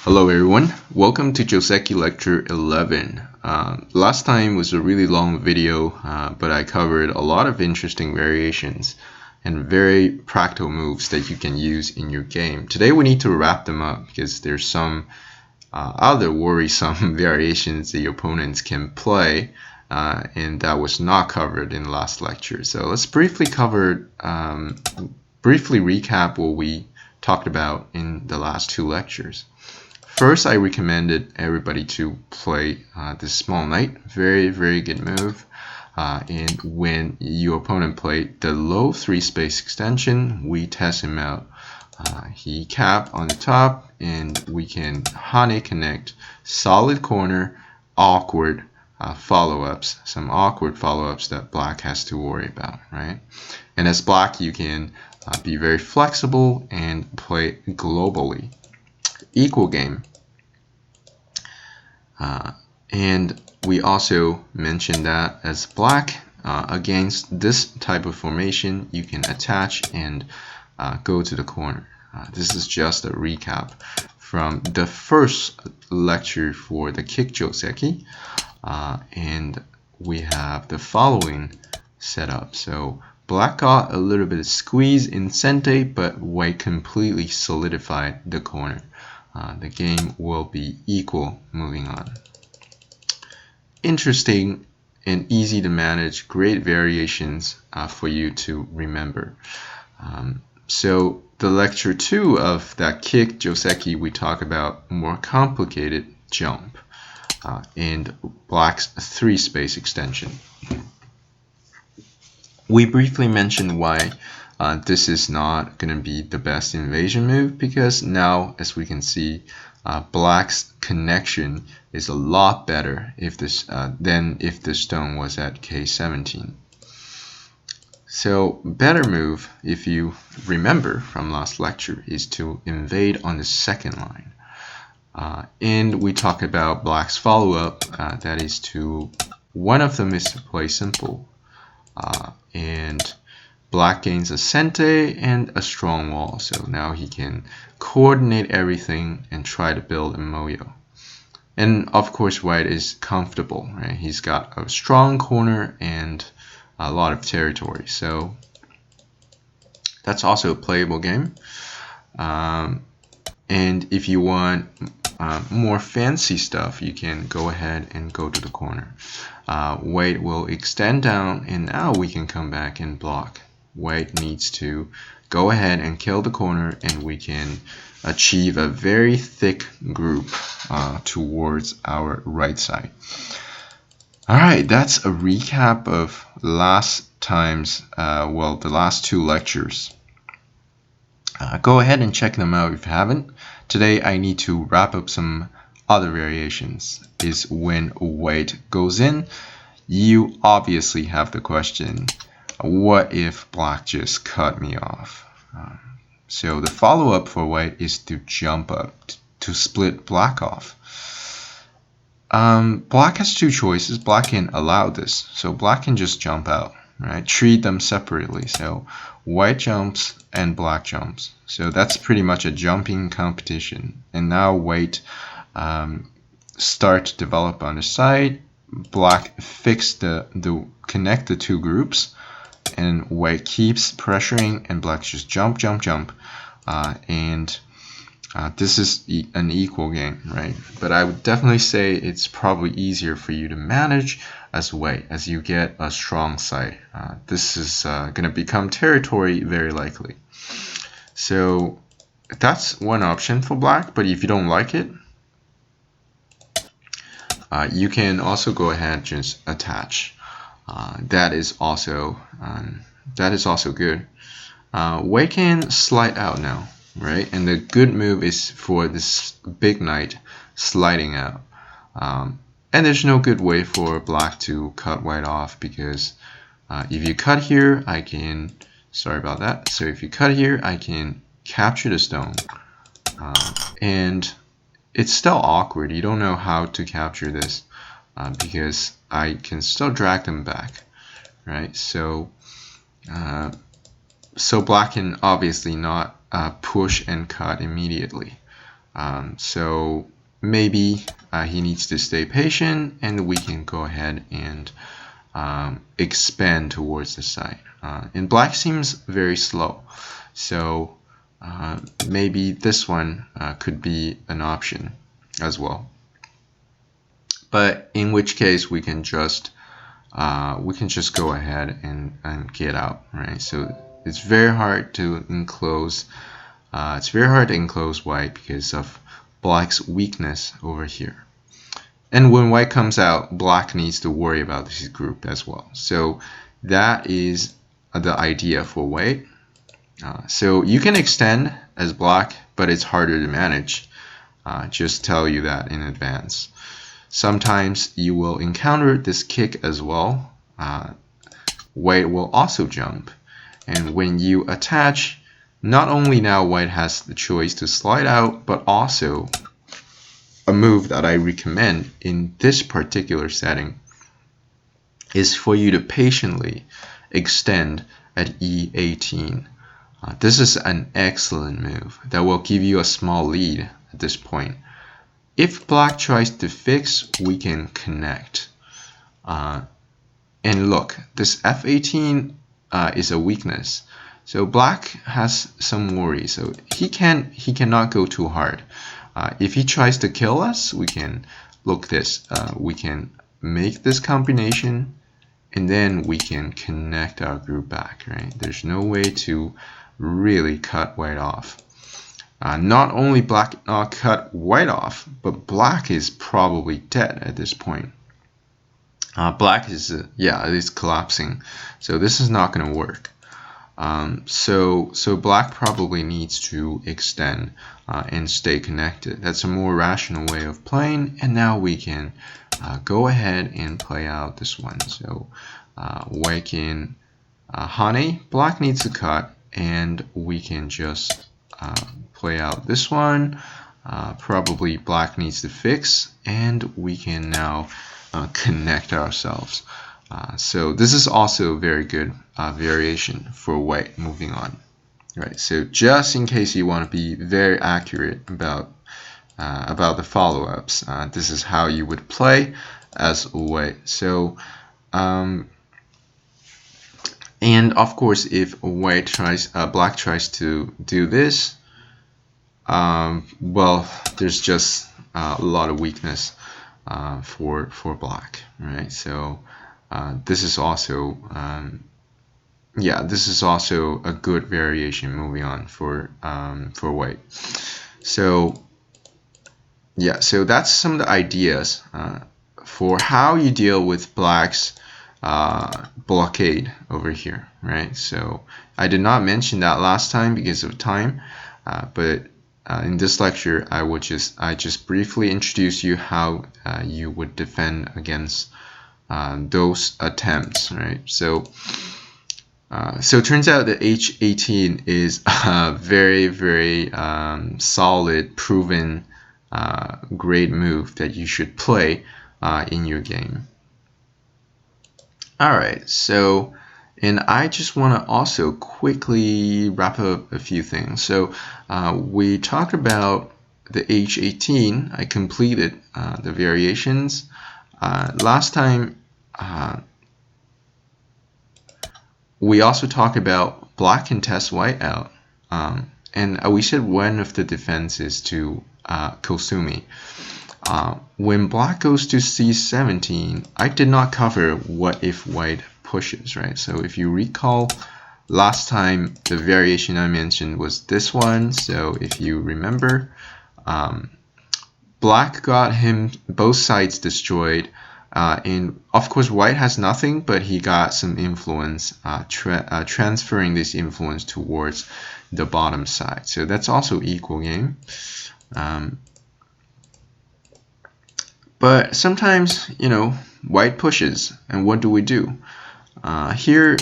Hello everyone, welcome to Joseki lecture 11. Last time was a really long video, but I covered a lot of interesting variations and very practical moves that you can use in your game. Today we need to wrap them up because there's some other worrisome variations the opponents can play, and that was not covered in the last lecture. So let's briefly recap what we talked about in the last two lectures. First, I recommended everybody to play this small knight. Very good move. And when your opponent played the low 3-space extension, we test him out. He cap on the top, and we can Hane connect, solid corner, awkward follow-ups, some awkward follow-ups that black has to worry about, right? And as black, you can be very flexible and play globally. Equal game. And we also mentioned that as black, against this type of formation, you can attach and go to the corner. This is just a recap from the first lecture for the kick joseki, and we have the following setup. So black got a little bit of squeeze in sente, but white completely solidified the corner. The game will be equal moving on. Interesting and easy to manage, great variations for you to remember. So the lecture 2 of that kick joseki, we talk about more complicated jump and black's 3-space extension. We briefly mentioned why this is not going to be the best invasion move, because now, as we can see, black's connection is a lot better than if the stone was at k17. So better move, if you remember from last lecture, is to invade on the second line. And we talked about black's follow-up, that is to, one of them is to play simple. And black gains a sente and a strong wall, so now he can coordinate everything and try to build a moyo. And of course white is comfortable, right? He's got a strong corner and a lot of territory, so that's also a playable game. And if you want more fancy stuff, you can go ahead and go to the corner. White will extend down, and now we can come back and block. White needs to go ahead and kill the corner, and we can achieve a very thick group towards our right side. Alright, that's a recap of last time's, the last two lectures. Go ahead and check them out if you haven't. Today I need to wrap up some other variations. Is when white goes in, you obviously have the question, what if black just cut me off? So the follow-up for white is to jump up to split black off. Black has two choices. Black can allow this, so black can just jump out, right? Treat them separately. So white jumps and black jumps. So that's pretty much a jumping competition. And now white start to develop on the side. Black fix connect the two groups, and white keeps pressuring, and black just jump. This is an equal game, right? But I would definitely say it's probably easier for you to manage as white, as you get a strong side. This is going to become territory very likely. So that's one option for black, but if you don't like it, you can also go ahead and just attach. That is also good. White can slide out now, right? And the good move is for this big knight sliding out. And there's no good way for black to cut white off, because if you cut here, I can, sorry about that. So if you cut here, I can capture the stone. And it's still awkward. You don't know how to capture this because I can still drag them back, right? So black can obviously not push and cut immediately. So maybe he needs to stay patient, and we can go ahead and expand towards the side. And black seems very slow, so maybe this one could be an option as well. But in which case we can just go ahead and get out, right? So it's very hard to enclose. It's very hard to enclose white because of black's weakness over here. And when white comes out, black needs to worry about this group as well. So that is the idea for white. So you can extend as black, but it's harder to manage. Just tell you that in advance. Sometimes you will encounter this kick as well. White will also jump. And when you attach, not only now white has the choice to slide out, but also a move that I recommend in this particular setting is for you to patiently extend at E18. This is an excellent move that will give you a small lead at this point. If black tries to fix, we can connect. And look, this F18 is a weakness. So black has some worry. So he cannot go too hard. If he tries to kill us, we can look this. We can make this combination, and then we can connect our group back. Right? There's no way to really cut white off. Not only black not cut white off, but black is probably dead at this point. Black is it is collapsing, so this is not going to work. So black probably needs to extend and stay connected. That's a more rational way of playing, and now we can go ahead and play out this one. So white can honey, black needs to cut, and we can just play out this one. Probably black needs to fix, and we can now connect ourselves. So this is also a very good variation for white. Moving on, right? So just in case you want to be very accurate about the follow-ups, this is how you would play as white. So and of course, if black tries to do this, well, there's just a lot of weakness for black, right? So this is also this is also a good variation. Moving on for white. So so that's some of the ideas for how you deal with black's blockade over here, right? So I did not mention that last time because of time, but in this lecture I just briefly introduce you how you would defend against those attempts, right? So it turns out that H18 is a very, very solid, proven, great move that you should play in your game. All right, so, and I just want to also quickly wrap up a few things. So we talked about the H18. I completed the variations. Last time, we also talked about black can test white out. And we said one of the defenses to Kosumi. When black goes to C17, I did not cover what if white pushes, right? So if you recall, last time the variation I mentioned was this one. So if you remember, black got him both sides destroyed. And of course, white has nothing, but he got some influence, transferring this influence towards the bottom side. So that's also equal game. But sometimes, white pushes, and what do? Here,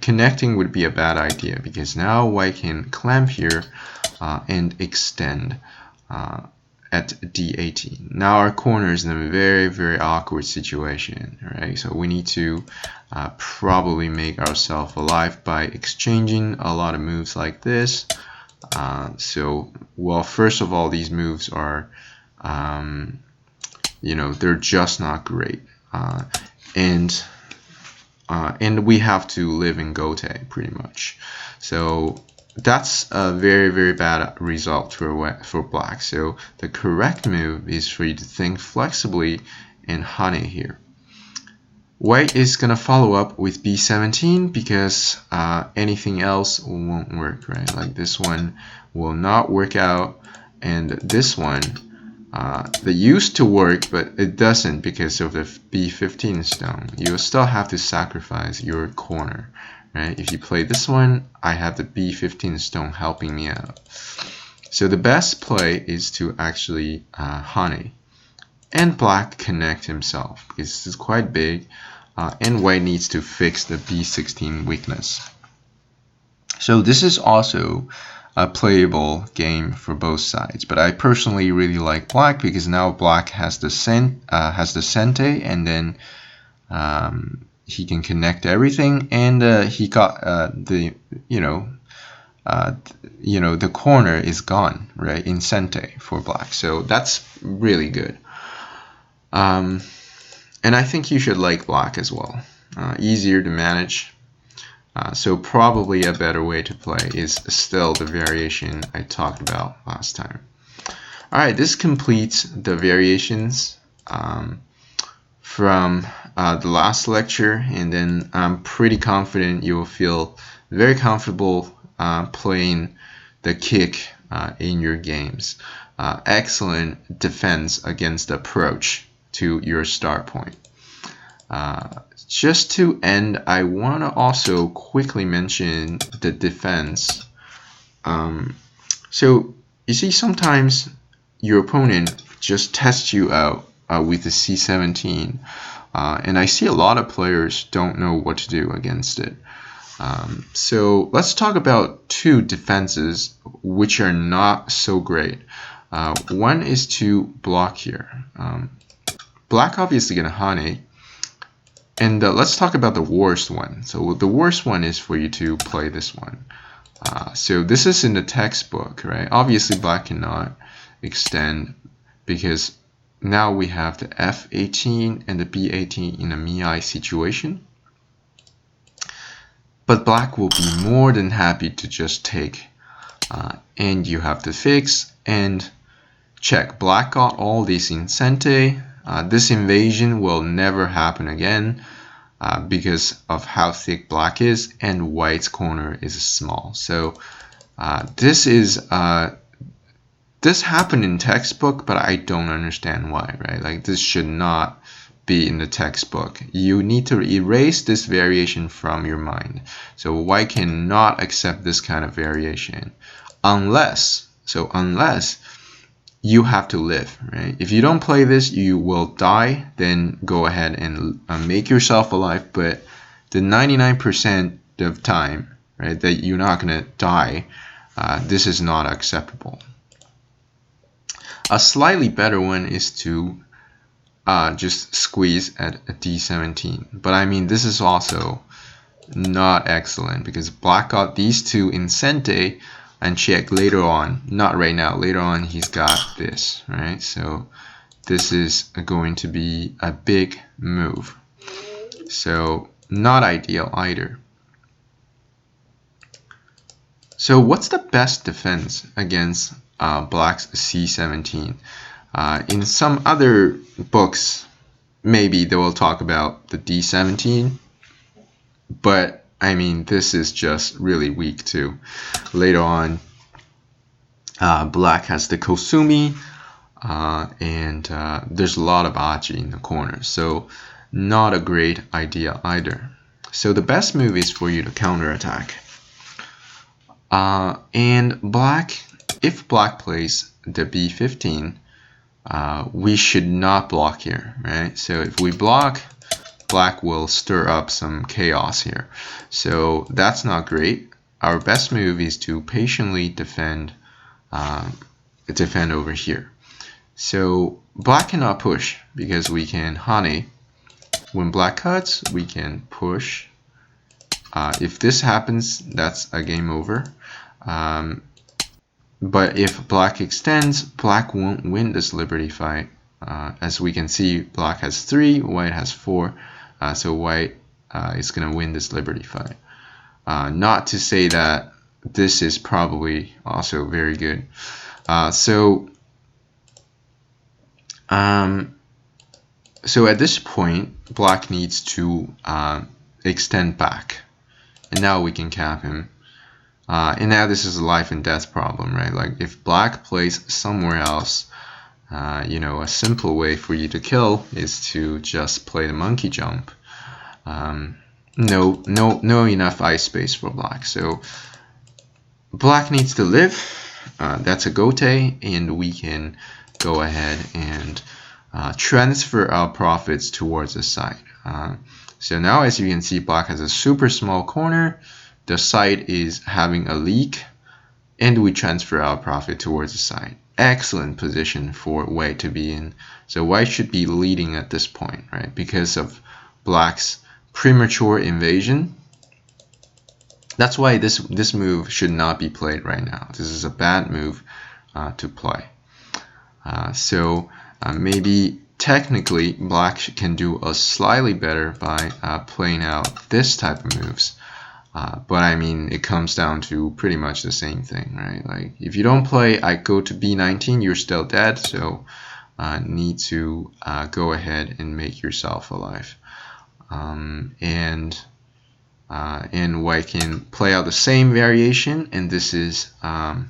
connecting would be a bad idea because now white can clamp here and extend at D18. Now our corner is in a very, very awkward situation, right? So we need to probably make ourselves alive by exchanging a lot of moves like this. So, well, first of all, these moves are, you know, they're just not great. And we have to live in Gote pretty much. So that's a very, very bad result for black. So the correct move is for you to think flexibly and Hane here. White is going to follow up with b17 because anything else won't work, right? Like this one will not work out, and this one they used to work, but it doesn't because of the b15 stone. You still have to sacrifice your corner, right? If you play this one, I have the b15 stone helping me out. So the best play is to actually Hane and black connect himself because this is quite big, and white needs to fix the b16 weakness. So this is also a playable game for both sides, but I personally really like black because now black has the sente, and then he can connect everything, and he got the the corner is gone, right, in sente for black. So that's really good. And I think you should like black as well. Easier to manage. So probably a better way to play is still the variation I talked about last time. Alright, this completes the variations from the last lecture, and then I'm pretty confident you will feel very comfortable playing the kick in your games. Excellent defense against the approach to your start point. Just to end, I want to also quickly mention the defense. So you see, sometimes your opponent just tests you out with the c17, and I see a lot of players don't know what to do against it. So let's talk about two defenses which are not so great. One is to block here. Black obviously gonna Hane. And let's talk about the worst one. So the worst one is for you to play this one. So this is in the textbook, right? Obviously black cannot extend because now we have the f18 and the b18 in a Mii situation. But black will be more than happy to just take. And you have to fix and check. Black got all these in sente. This invasion will never happen again because of how thick black is, and white's corner is small. So this happened in textbook, but I don't understand why, right? Like this should not be in the textbook. You need to erase this variation from your mind. So white cannot accept this kind of variation unless you have to live, right? If you don't play this, you will die. Then go ahead and make yourself alive. But the 99% of time, right, that you're not gonna die, this is not acceptable. A slightly better one is to just squeeze at a d17. But I mean, this is also not excellent because black got these two in sente, and check later on, not right now, later on he's got this, right? So this is going to be a big move. So not ideal either. So what's the best defense against black's c17? In some other books, maybe they will talk about the d17, but I mean, this is just really weak too. Later on, black has the Kosumi, and there's a lot of aji in the corner, so not a great idea either. So the best move is for you to counterattack. And black, if black plays the b15, we should not block here, right? So if we block, black will stir up some chaos here. So that's not great. Our best move is to patiently defend over here. So black cannot push because we can Hane. When black cuts, we can push. If this happens, that's a game over. But if black extends, black won't win this liberty fight. As we can see, black has 3, white has 4, so white is going to win this liberty fight. Not to say that this is probably also very good. So at this point, black needs to extend back, and now we can cap him. And now this is a life and death problem, right? Like if black plays somewhere else, you know, a simple way for you to kill is to just play the monkey jump. No enough ice space for black, so black needs to live. That's a gote, and we can go ahead and transfer our profits towards the side. So now, as you can see, black has a super small corner. The side is having a leak, and we transfer our profit towards the side. Excellent position for white to be in. So white should be leading at this point, right? Because of black's premature invasion. That's why this move should not be played right now. This is a bad move to play. Maybe technically black can do a slightly better by playing out this type of moves. But I mean, it comes down to pretty much the same thing, right? Like if you don't play I go to b19, you're still dead, so need to go ahead and make yourself alive. And white can play out the same variation, and this is a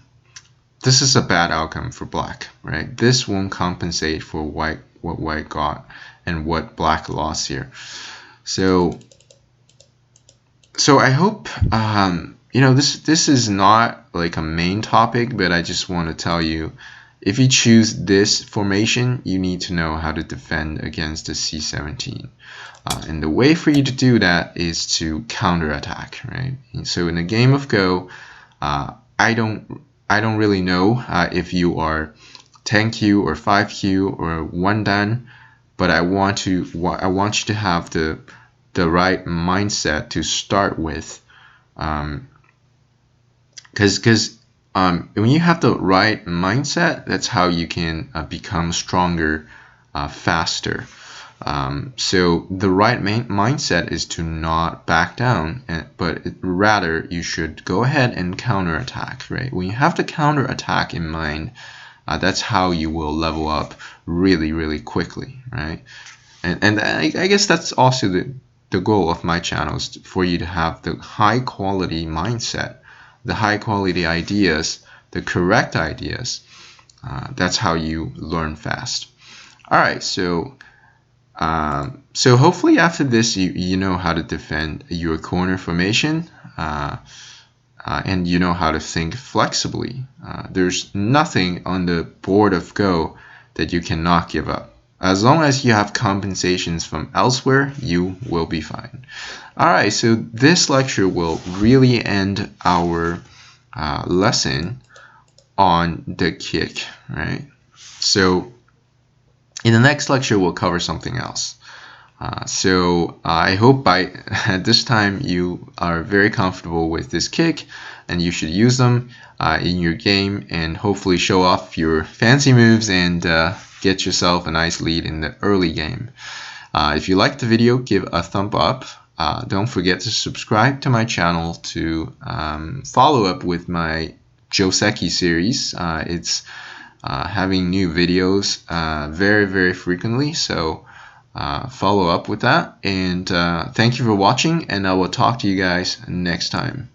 bad outcome for black, right? This won't compensate for white, what white got and what black lost here. So I hope you know, this is not like a main topic, but I just want to tell you, if you choose this formation, you need to know how to defend against the c17. And the way for you to do that is to counterattack, right? And so in a game of Go, I don't really know if you are 10Q or 5Q or 1 dan, but I want you to have the right mindset to start with, because when you have the right mindset, that's how you can become stronger faster. So the right mindset is to not back down, but rather you should go ahead and counterattack, right? When you have the counterattack in mind, that's how you will level up really, really quickly, right? And I guess that's also the goal of my channel, is for you to have the high quality mindset, the high quality ideas, the correct ideas. That's how you learn fast. All right, so hopefully after this you know how to defend your corner formation, and you know how to think flexibly. There's nothing on the board of Go that you cannot give up. As long as you have compensations from elsewhere, you will be fine. All right, so this lecture will really end our lesson on the kick, right? So in the next lecture, we'll cover something else. I hope by this time you are very comfortable with this kick, and you should use them in your game and hopefully show off your fancy moves and get yourself a nice lead in the early game. If you liked the video, give a thumb up. Don't forget to subscribe to my channel to follow up with my joseki series. It's having new videos very, very frequently, so follow up with that. And thank you for watching, and I will talk to you guys next time.